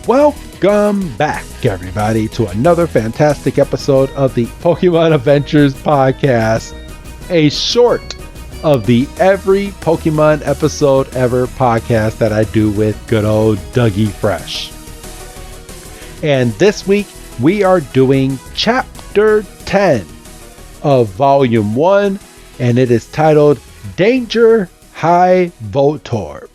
Welcome back, everybody, to another fantastic episode of the Pokemon Adventures podcast, a short of the Every Pokemon Episode Ever podcast that I do with good old Dougie Fresh. And this week, we are doing Chapter 10 of Volume 1, and it is titled Danger High Voltorb.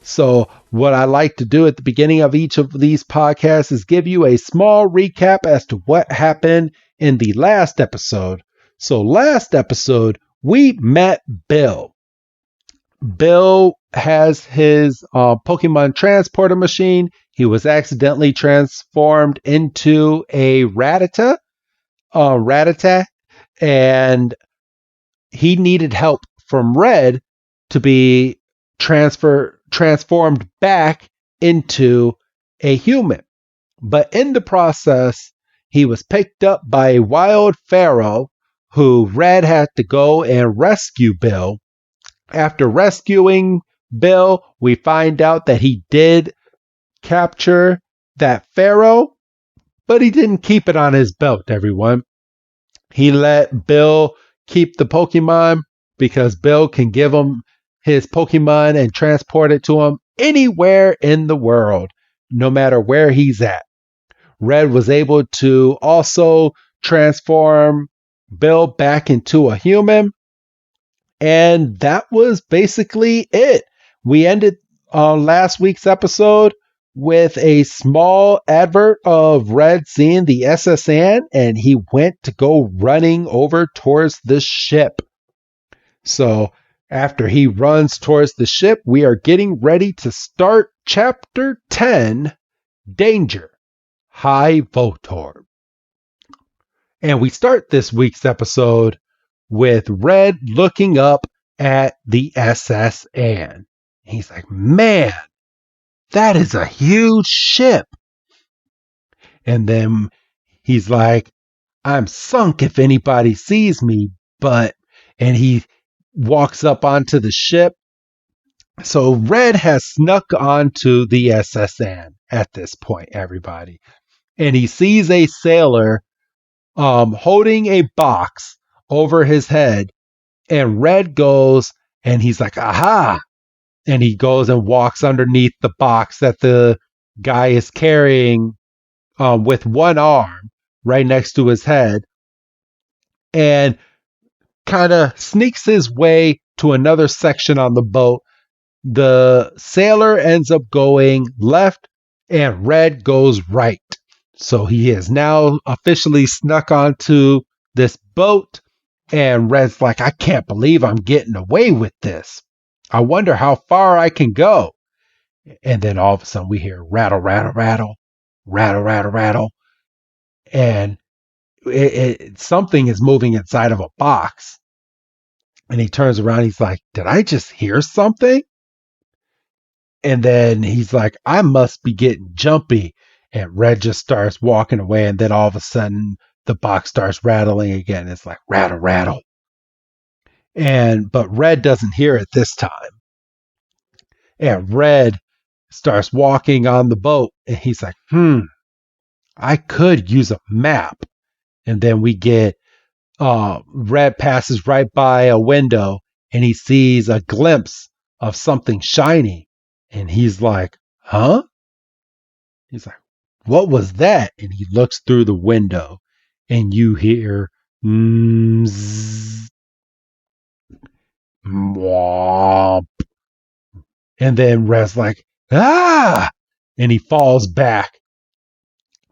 So what I like to do at the beginning of each of these podcasts is give you a small recap as to what happened in the last episode. So last episode, we met Bill. Bill has his Pokemon transporter machine. He was accidentally transformed into a Rattata, and he needed help from Red to be transformed back into a human. But in the process, he was picked up by a wild pharaoh who Red had to go and rescue Bill. After rescuing Bill, we find out that he did capture that pharaoh, but he didn't keep it on his belt, everyone. He let Bill keep the Pokemon because Bill can give him his Pokemon and transport it to him anywhere in the world, no matter where he's at. Red was able to also transform Bill back into a human, and that was basically it. We ended last week's episode with a small advert of Red seeing the SSN, and he went to go running over towards the ship. So after he runs towards the ship, we are getting ready to start Chapter 10, Danger High Voltorb. And we start this week's episode with Red looking up at the SSN. He's like, man, that is a huge ship. And then he's like, I'm sunk if anybody sees me, and he walks up onto the ship. So Red has snuck onto the SSN at this point, everybody. And he sees a sailor holding a box over his head. And Red goes and he's like, aha! And he goes and walks underneath the box that the guy is carrying with one arm right next to his head. And kind of sneaks his way to another section on the boat. The sailor ends up going left and Red goes right. So he is now officially snuck onto this boat, and Red's like, I can't believe I'm getting away with this. I wonder how far I can go. And then all of a sudden we hear rattle, rattle, rattle, rattle, rattle, rattle. And something is moving inside of a box. And he turns around. He's like, did I just hear something? And then he's like, I must be getting jumpy. And Red just starts walking away. And then all of a sudden, the box starts rattling again. It's like, rattle, rattle. But Red doesn't hear it this time. And Red starts walking on the boat. And he's like, I could use a map. And then we get Red passes right by a window. And he sees a glimpse of something shiny. And he's like, huh? He's like, what was that? And he looks through the window and you hear, zzz, mwomp. And then Red's like, ah! And he falls back.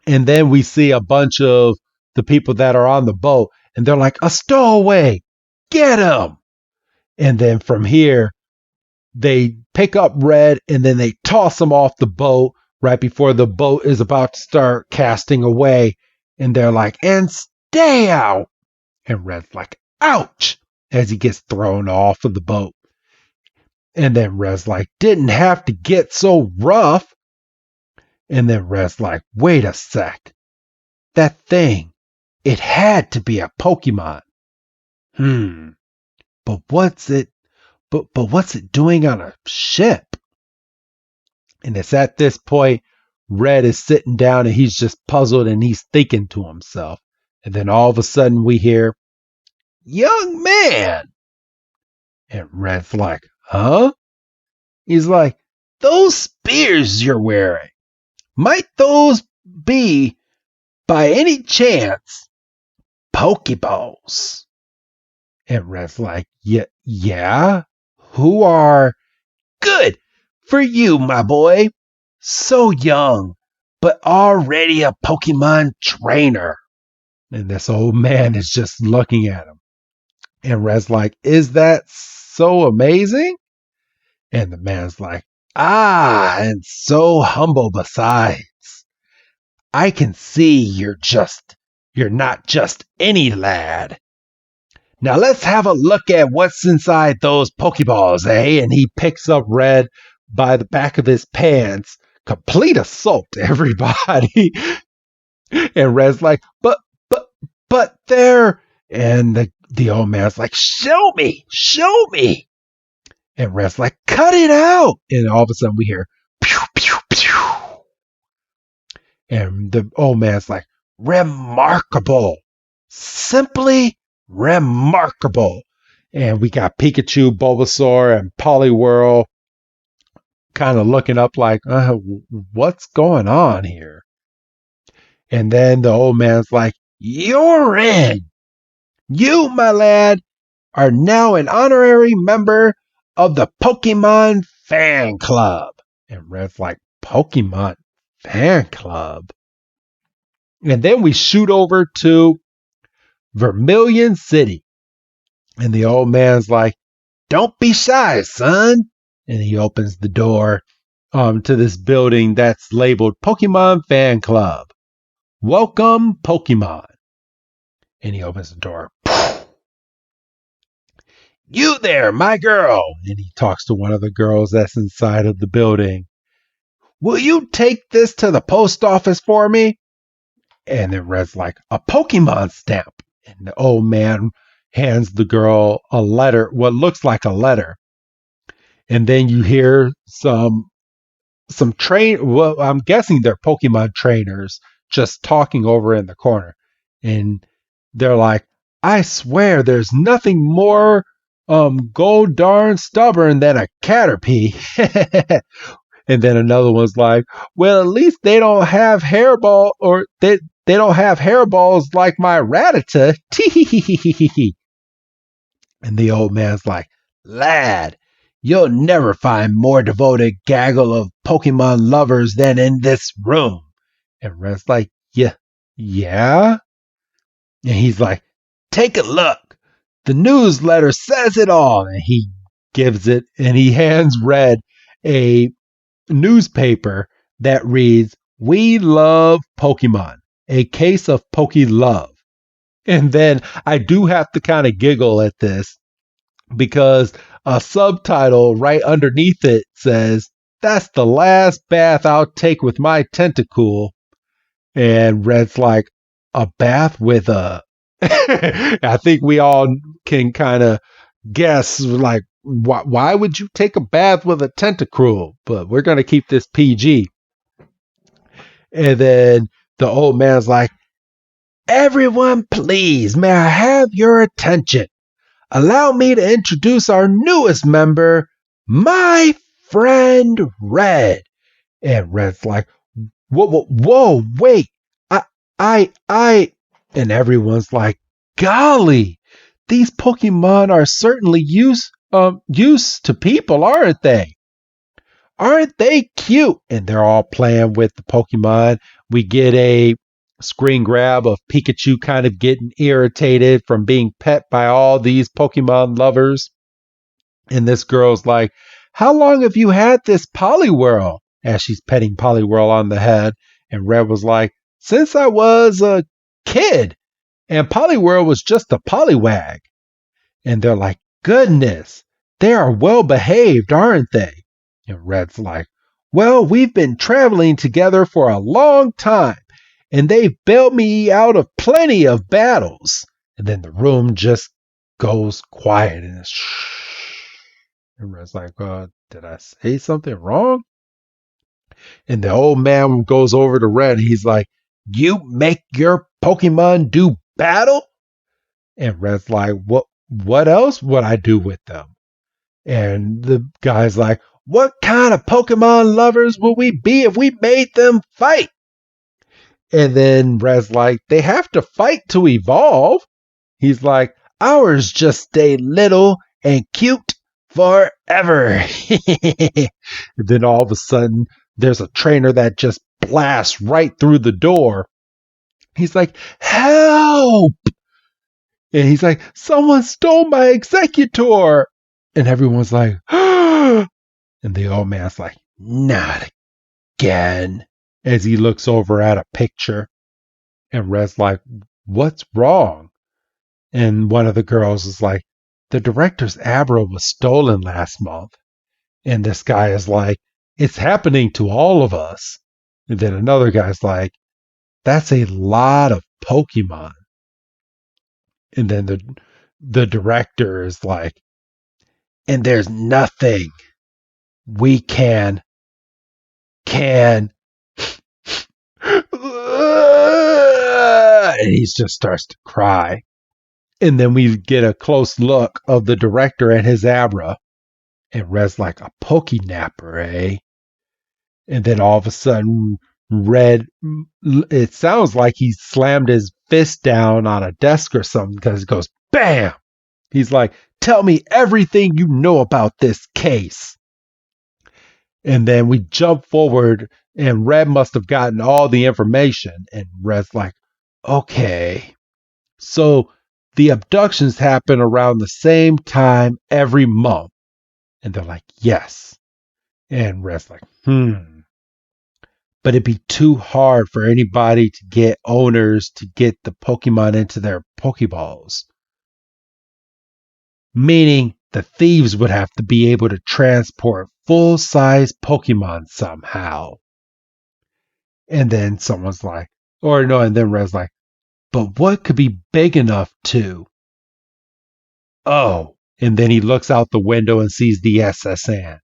And then we see a bunch of the people that are on the boat. And they're like, a stowaway! Get him! And then from here, they pick up Red and then they toss him off the boat right before the boat is about to start casting away. And they're like, and stay out. And Red's like, ouch, as he gets thrown off of the boat. And then Red's like, didn't have to get so rough. And then Red's like, wait a sec. That thing, it had to be a Pokemon. But what's it doing on a ship? And it's at this point Red is sitting down and he's just puzzled and he's thinking to himself. And then all of a sudden we hear, "Young man!" And Red's like, "Huh?" He's like, "Those spears you're wearing, might those be, by any chance, Pokeballs?" And Red's like, Yeah? Who are? Good for you, my boy. So young, but already a Pokemon trainer." And this old man is just looking at him. And Red's like, "Is that so amazing?" And the man's like, and so humble besides. I can see you're not just any lad. Now let's have a look at what's inside those Pokeballs, eh? And he picks up Red by the back of his pants. Complete assault, everybody. And Red's like, but they're... And the old man's like, show me. And Red's like, cut it out. And all of a sudden we hear, pew, pew, pew. And the old man's like, remarkable. Simply remarkable. And we got Pikachu, Bulbasaur, and Poliwhirl kind of looking up like, what's going on here? And then the old man's like, you're in. You, my lad, are now an honorary member of the Pokemon Fan Club. And Red's like, Pokemon Fan Club? And then we shoot over to Vermilion City. And the old man's like, don't be shy, son. And he opens the door to this building that's labeled Pokemon Fan Club. Welcome, Pokemon. And he opens the door. You there, my girl. And he talks to one of the girls that's inside of the building. Will you take this to the post office for me? And then Red's like, a Pokemon stamp. And the old man hands the girl a letter, what looks like a letter. And then you hear some well, I'm guessing they're Pokemon trainers just talking over in the corner. And they're like, I swear there's nothing more gold darn stubborn than a Caterpie. And then another one's like, well, at least they don't have hairball, or they don't have hairballs like my Rattata. And the old man's like, lad, you'll never find more devoted gaggle of Pokemon lovers than in this room. And Red's like, yeah? And he's like, take a look. The newsletter says it all. And he gives it, and he hands Red a newspaper that reads, We Love Pokemon, a case of Poke Love. And then I do have to kind of giggle at this because a subtitle right underneath it says, that's the last bath I'll take with my Tentacool. And Red's like, a bath with a... I think we all can kind of guess, like, why would you take a bath with a Tentacool? But we're going to keep this PG. And then the old man's like, everyone, please, may I have your attention? Allow me to introduce our newest member, my friend Red. And Red's like, whoa, wait, I, and everyone's like, golly, these Pokemon are certainly used to people, aren't they? Aren't they cute? And they're all playing with the Pokemon. We get a screen grab of Pikachu kind of getting irritated from being pet by all these Pokemon lovers. And this girl's like, how long have you had this Poliwhirl? As she's petting Poliwhirl on the head. And Red was like, since I was a kid. And Poliwhirl was just a Poliwag. And they're like, goodness, they are well behaved, aren't they? And Red's like, well, we've been traveling together for a long time, and they've bailed me out of plenty of battles. And then the room just goes quiet, and it's shh. And Red's like, did I say something wrong? And the old man goes over to Red. He's like, you make your Pokemon do battle? And Red's like, what else would I do with them? And the guy's like, what kind of Pokemon lovers would we be if we made them fight? And then Red's like, they have to fight to evolve. He's like, ours just stay little and cute forever. And then all of a sudden, there's a trainer that just blasts right through the door. He's like, help! And he's like, someone stole my Executor! And everyone's like, and the old man's like, not again. As he looks over at a picture. And Red's like, what's wrong? And one of the girls is like, the director's Abra was stolen last month. And this guy is like, it's happening to all of us. And then another guy's like, that's a lot of Pokemon. And then the director is like, and there's nothing we can and he just starts to cry. And then we get a close look of the director and his Abra. And Red's like, a Pokenapper, eh? And then all of a sudden, Red, it sounds like he slammed his fist down on a desk or something because it goes, bam! He's like, tell me everything you know about this case. And then we jump forward, and Red must have gotten all the information. And Red's like, okay. So the abductions happen around the same time every month. And they're like, yes. And Red's like, But it'd be too hard for anybody to get owners to get the Pokemon into their Pokeballs. Meaning the thieves would have to be able to transport full-size Pokemon somehow. And then someone's like, and then Red's like, but what could be big enough to? Oh, and then he looks out the window and sees the SSN.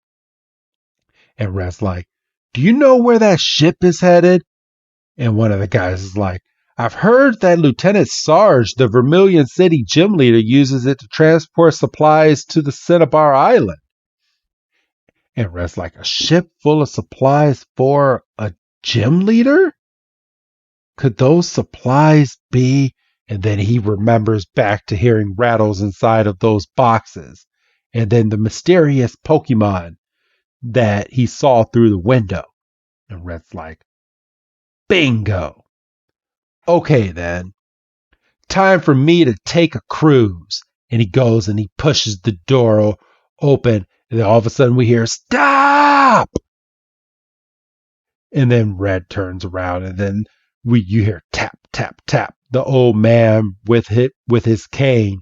And Red's like, do you know where that ship is headed? And one of the guys is like, I've heard that Lieutenant Sarge, the Vermilion City gym leader, uses it to transport supplies to the Cinnabar Island. And Red's like, a ship full of supplies for a gym leader? Could those supplies be? And then he remembers back to hearing rattles inside of those boxes. And then the mysterious Pokemon that he saw through the window. And Red's like, bingo. Okay then. Time for me to take a cruise. And he goes and he pushes the door open. And then all of a sudden we hear, stop! And then Red turns around and then you hear tap, tap, tap. The old man with his cane.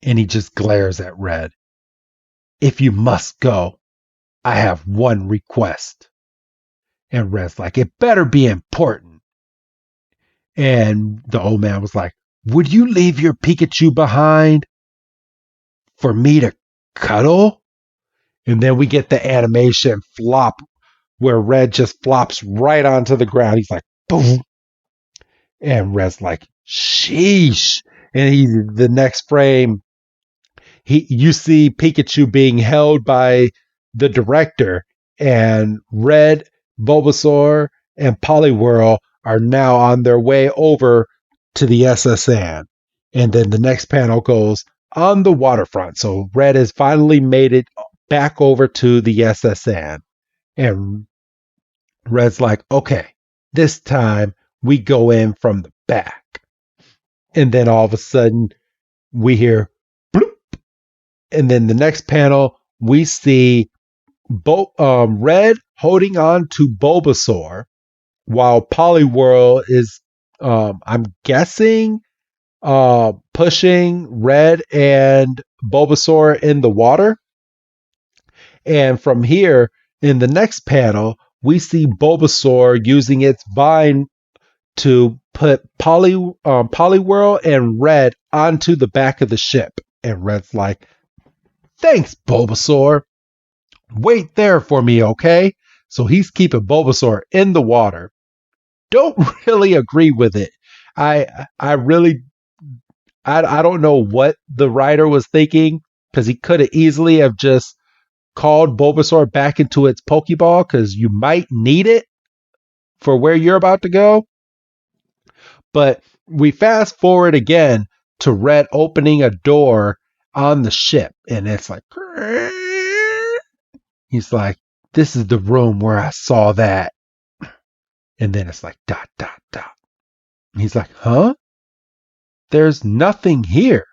And he just glares at Red. If you must go, I have one request. And Red's like, it better be important. And the old man was like, would you leave your Pikachu behind for me to cuddle? And then we get the animation flop where Red just flops right onto the ground. He's like, boom. And Red's like, sheesh. And the next frame, you see Pikachu being held by the director, and Red, Bulbasaur, and Poliwhirl are now on their way over to the SSN. And then the next panel goes on the waterfront. So Red has finally made it back over to the SSN. And Red's like, okay, this time we go in from the back. And then all of a sudden we hear bloop. And then the next panel, we see Red holding on to Bulbasaur while Poliwhirl is, I'm guessing, pushing Red and Bulbasaur in the water. And from here, in the next panel, we see Bulbasaur using its vine to put Poliwhirl and Red onto the back of the ship. And Red's like, thanks, Bulbasaur. Wait there for me, okay? So he's keeping Bulbasaur in the water. Don't really agree with it. I really I don't know what the writer was thinking, because he could have easily have just called Bulbasaur back into its Pokeball, because you might need it for where you're about to go. But we fast forward again to Red opening a door on the ship, and it's like, he's like, this is the room where I saw that. And then it's like, dot, dot, dot. And he's like, huh? There's nothing here.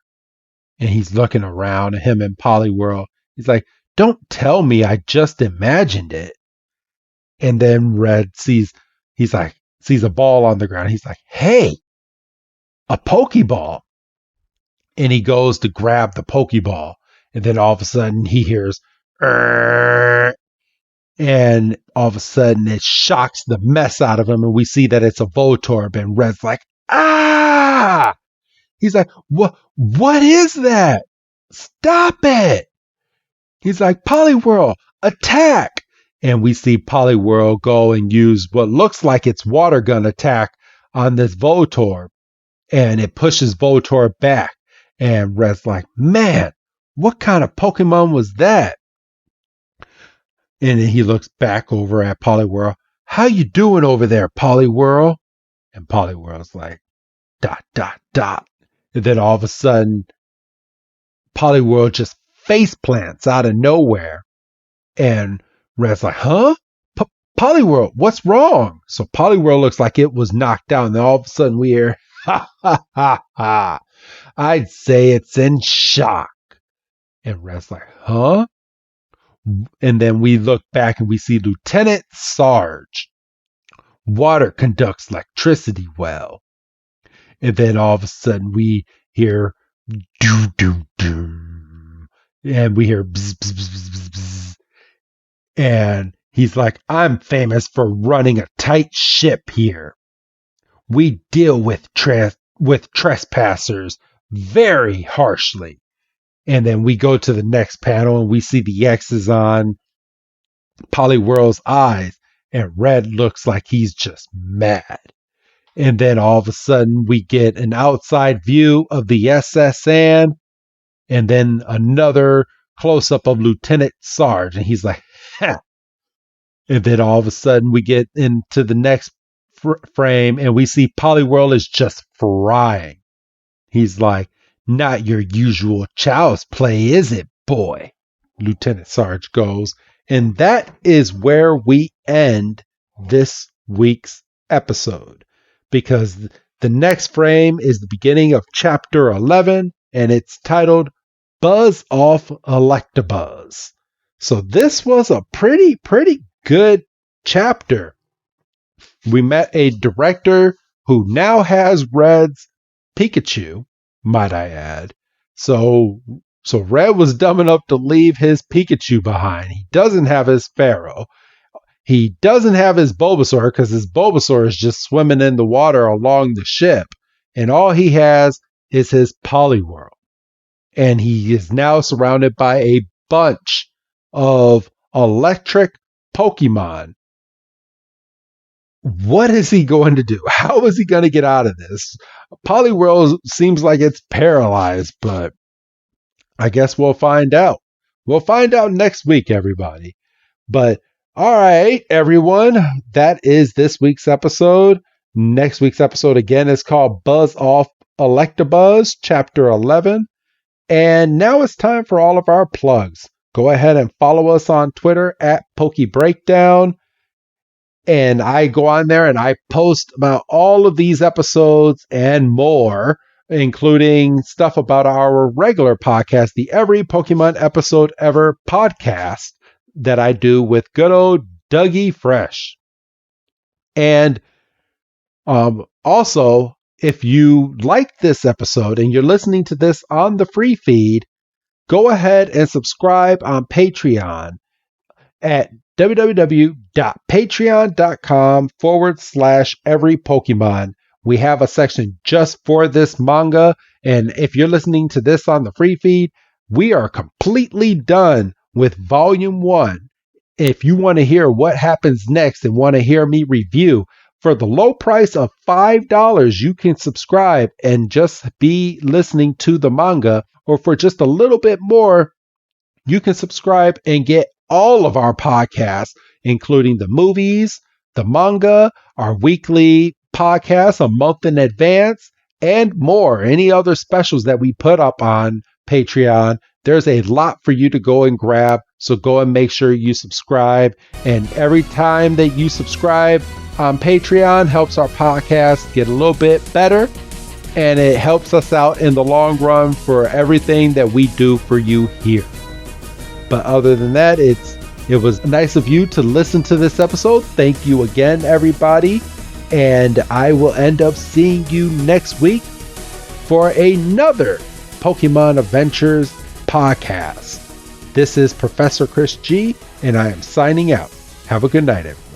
And he's looking around at him in Poliwhirl. He's like, don't tell me I just imagined it. And then Red sees a ball on the ground. He's like, hey, a Pokeball. And he goes to grab the Pokeball. And then all of a sudden he hears, and all of a sudden it shocks the mess out of him. And we see that it's a Voltorb. And Red's like, ah! He's like, what is that? Stop it. He's like, Poliwhirl, attack. And we see Poliwhirl go and use what looks like it's water gun attack on this Voltorb. And it pushes Voltorb back. And Red's like, man, what kind of Pokemon was that? And then he looks back over at Poliwhirl. How you doing over there, Poliwhirl? And Poliwhirl's like, dot, dot, dot. And then all of a sudden, Poliwhirl just face plants out of nowhere. And Red's like, huh? Poliwhirl, what's wrong? So Poliwhirl looks like it was knocked out. And then all of a sudden we hear, ha, ha, ha, ha. I'd say it's in shock. And Red's like, huh? And then we look back and we see Lieutenant Sarge. Water conducts electricity well. And then all of a sudden we hear doo doo doo. And we hear bzz, bzz, bzz, bzz, bzz. And he's like, I'm famous for running a tight ship here. We deal with trespassers very harshly. And then we go to the next panel and we see the X's on Poliwhirl's eyes. And Red looks like he's just mad. And then all of a sudden we get an outside view of the SS Anne, and then another close-up of Lieutenant Sarge. And he's like, ha. And then all of a sudden we get into the next frame and we see Poliwhirl is just frying. He's like, not your usual child's play, is it, boy? Lieutenant Sarge goes. And that is where we end this week's episode. Because the next frame is the beginning of chapter 11, and it's titled Buzz Off Electabuzz. So this was a pretty good chapter. We met a director who now has Red's Pikachu, might I add. So Red was dumb enough to leave his Pikachu behind. He doesn't have his Pharaoh. He doesn't have his Bulbasaur because his Bulbasaur is just swimming in the water along the ship. And all he has is his Poliwhirl. And he is now surrounded by a bunch of electric Pokemon. What is he going to do? How is he going to get out of this? Poliwhirl seems like it's paralyzed, but I guess we'll find out. We'll find out next week, everybody. But all right, everyone, that is this week's episode. Next week's episode, again, is called Buzz Off Electabuzz, Chapter 11. And now it's time for all of our plugs. Go ahead and follow us on Twitter at PokeBreakdown. And I go on there and I post about all of these episodes and more, including stuff about our regular podcast, the Every Pokemon Episode Ever podcast, that I do with good old Dougie Fresh. And also, if you like this episode and you're listening to this on the free feed, go ahead and subscribe on Patreon at www.patreon.com/everypokemon. We have a section just for this manga. And if you're listening to this on the free feed, we are completely done with volume 1. If you want to hear what happens next and want to hear me review, for the low price of $5, you can subscribe and just be listening to the manga. Or for just a little bit more, you can subscribe and get all of our podcasts, including the movies, the manga, our weekly podcast a month in advance, and more. Any other specials that we put up on Patreon. There's a lot for you to go and grab. So go and make sure you subscribe. And every time that you subscribe on Patreon helps our podcast get a little bit better. And it helps us out in the long run for everything that we do for you here. But other than that, it was nice of you to listen to this episode. Thank you again, everybody. And I will end up seeing you next week for another Pokemon Adventures podcast. This is Professor Chris G, and I am signing out. Have a good night, everyone.